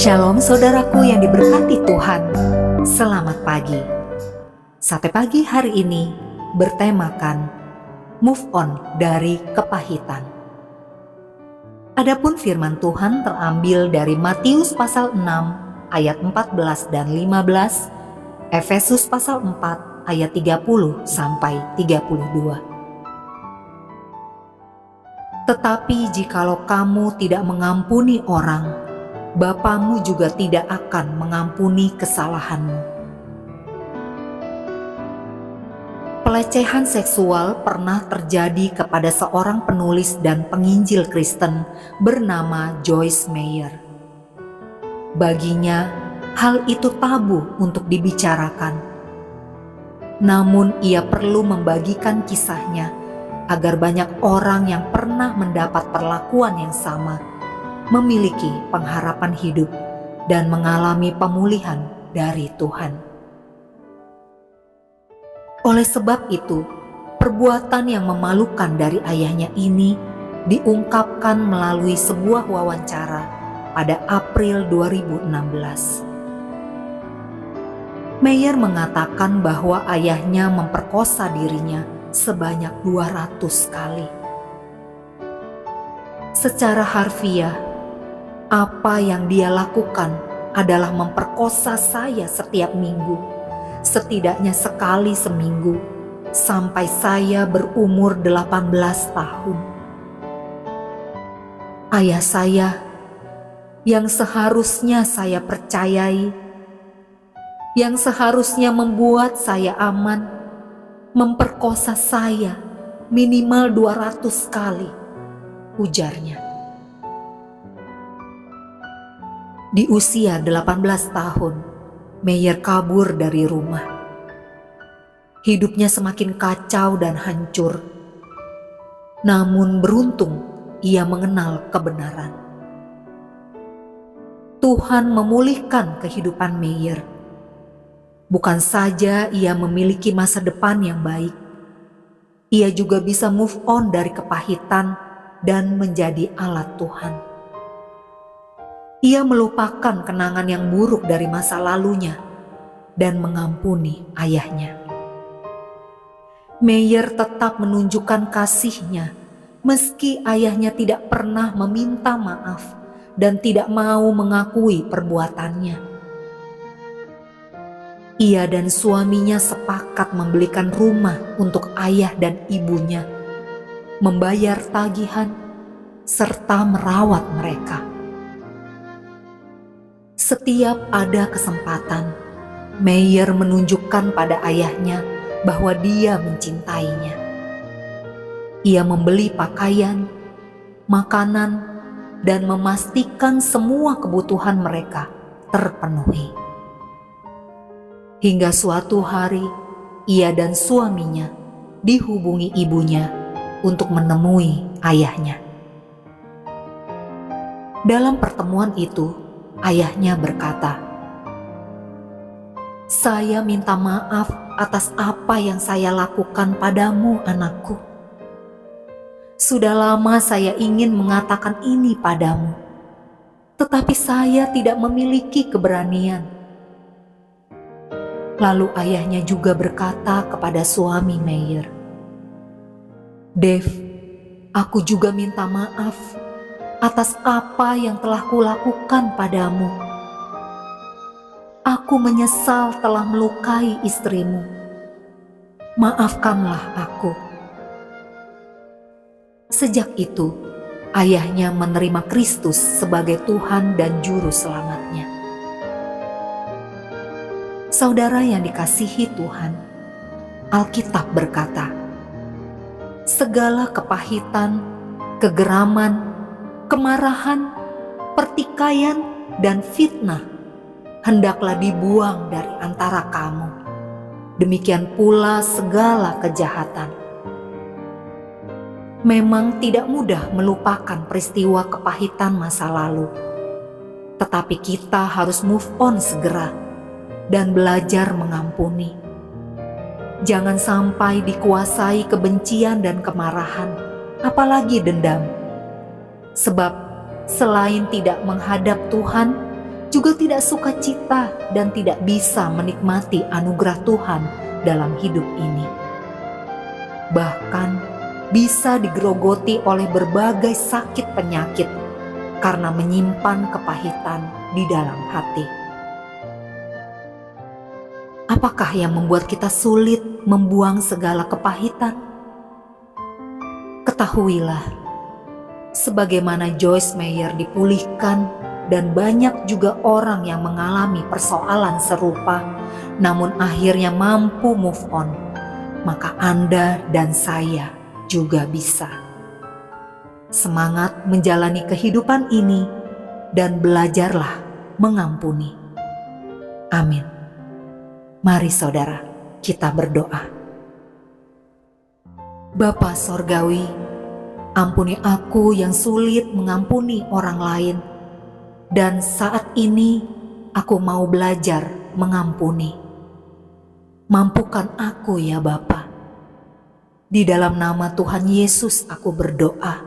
Shalom saudaraku yang diberkati Tuhan. Selamat pagi. Sate pagi hari ini bertemakan move on dari kepahitan. Adapun firman Tuhan terambil dari Matius pasal 6 ayat 14 dan 15, Efesus pasal 4 ayat 30 sampai 32. Tetapi jikalau kamu tidak mengampuni orang, Bapamu juga tidak akan mengampuni kesalahanmu. Pelecehan seksual pernah terjadi kepada seorang penulis dan penginjil Kristen bernama Joyce Meyer. Baginya, hal itu tabu untuk dibicarakan. Namun ia perlu membagikan kisahnya agar banyak orang yang pernah mendapat perlakuan yang sama memiliki pengharapan hidup dan mengalami pemulihan dari Tuhan. Oleh sebab itu, perbuatan yang memalukan dari ayahnya ini diungkapkan melalui sebuah wawancara pada April 2016. Meyer mengatakan bahwa ayahnya memperkosa dirinya sebanyak 200 kali. Secara harfiah, apa yang dia lakukan adalah memperkosa saya setiap minggu, setidaknya sekali seminggu, sampai saya berumur 18 tahun. Ayah saya, yang seharusnya saya percayai, yang seharusnya membuat saya aman, memperkosa saya minimal 200 kali, ujarnya. Di usia 18 tahun, Meyer kabur dari rumah. Hidupnya semakin kacau dan hancur. Namun beruntung ia mengenal kebenaran. Tuhan memulihkan kehidupan Meyer. Bukan saja ia memiliki masa depan yang baik, ia juga bisa move on dari kepahitan dan menjadi alat Tuhan. Ia melupakan kenangan yang buruk dari masa lalunya dan mengampuni ayahnya. Meyer tetap menunjukkan kasihnya meski ayahnya tidak pernah meminta maaf dan tidak mau mengakui perbuatannya. Ia dan suaminya sepakat membelikan rumah untuk ayah dan ibunya, membayar tagihan, serta merawat mereka. Setiap ada kesempatan, Meyer menunjukkan pada ayahnya bahwa dia mencintainya. Ia membeli pakaian, makanan, dan memastikan semua kebutuhan mereka terpenuhi. Hingga suatu hari, ia dan suaminya dihubungi ibunya untuk menemui ayahnya. Dalam pertemuan itu, ayahnya berkata, "Saya minta maaf atas apa yang saya lakukan padamu, anakku. Sudah lama saya ingin mengatakan ini padamu, tetapi saya tidak memiliki keberanian." Lalu ayahnya juga berkata kepada suami Meyer, "Dave, aku juga minta maaf atas apa yang telah kulakukan padamu. Aku menyesal telah melukai istrimu. Maafkanlah aku." Sejak itu, ayahnya menerima Kristus sebagai Tuhan dan Juru Selamatnya. Saudara yang dikasihi Tuhan, Alkitab berkata, segala kepahitan, kegeraman, kemarahan, pertikaian, dan fitnah hendaklah dibuang dari antara kamu. Demikian pula segala kejahatan. Memang tidak mudah melupakan peristiwa kepahitan masa lalu, tetapi kita harus move on segera dan belajar mengampuni. Jangan sampai dikuasai kebencian dan kemarahan, apalagi dendam. Sebab selain tidak menghadap Tuhan, juga tidak sukacita dan tidak bisa menikmati anugerah Tuhan dalam hidup ini. Bahkan bisa digerogoti oleh berbagai sakit penyakit karena menyimpan kepahitan di dalam hati. Apakah yang membuat kita sulit membuang segala kepahitan? Ketahuilah, sebagaimana Joyce Meyer dipulihkan dan banyak juga orang yang mengalami persoalan serupa namun akhirnya mampu move on, maka Anda dan saya juga bisa. Semangat menjalani kehidupan ini dan belajarlah mengampuni. Amin. Mari saudara, kita berdoa. Bapa Sorgawi, ampuni aku yang sulit mengampuni orang lain, dan saat ini aku mau belajar mengampuni. Mampukan aku ya Bapa. Di dalam nama Tuhan Yesus aku berdoa.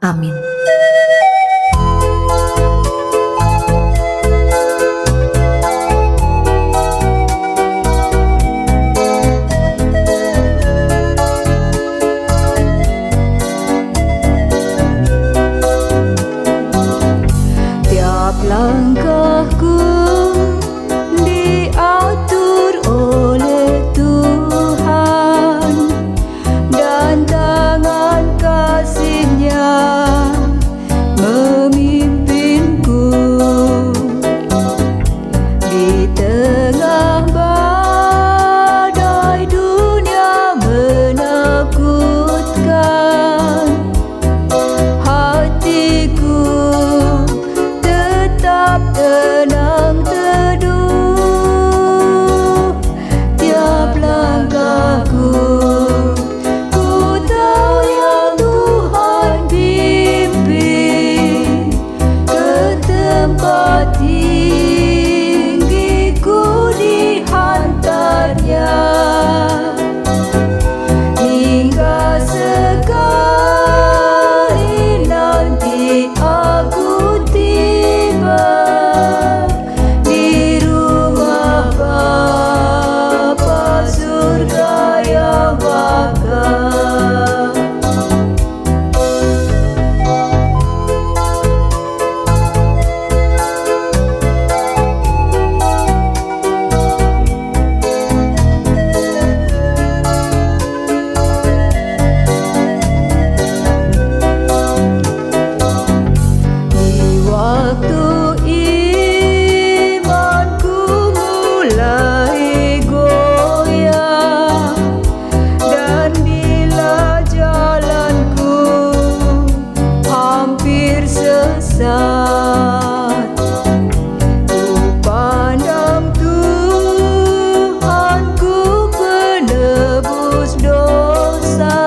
Amin. Langkahku diatur oleh Tuhan, dan tangan kasih-Nya memimpinku. Di tengah badai dunia menakutkan, hatiku tenang teduh. Tiap langkahku ku tahu yang Tuhan pimpin ke tempat tinggi, ku dihantarnya hingga sekali nanti aku tiba di rumah Bapa surga yang bakal. Di waktu imanku mulai goyah, dan bila jalanku hampir sesat, ku pandang Tuhanku penebus dosa.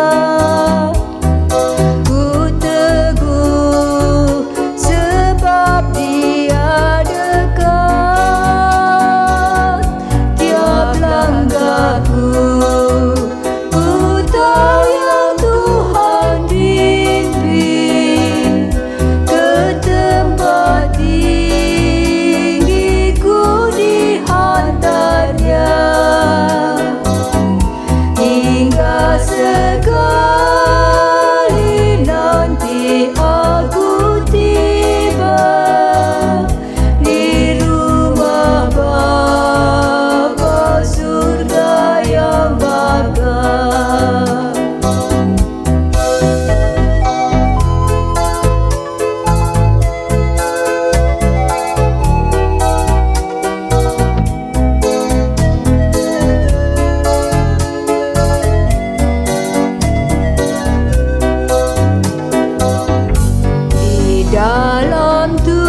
Ku teguh sebab Dia dekat. Tiap langkahku ku tahu yang Tuhan pimpin ke tempat tinggi, ku dihantarnya hingga sekali nanti aku tiba di rumah Bapa surga yang bakal. Di dalam Tuhan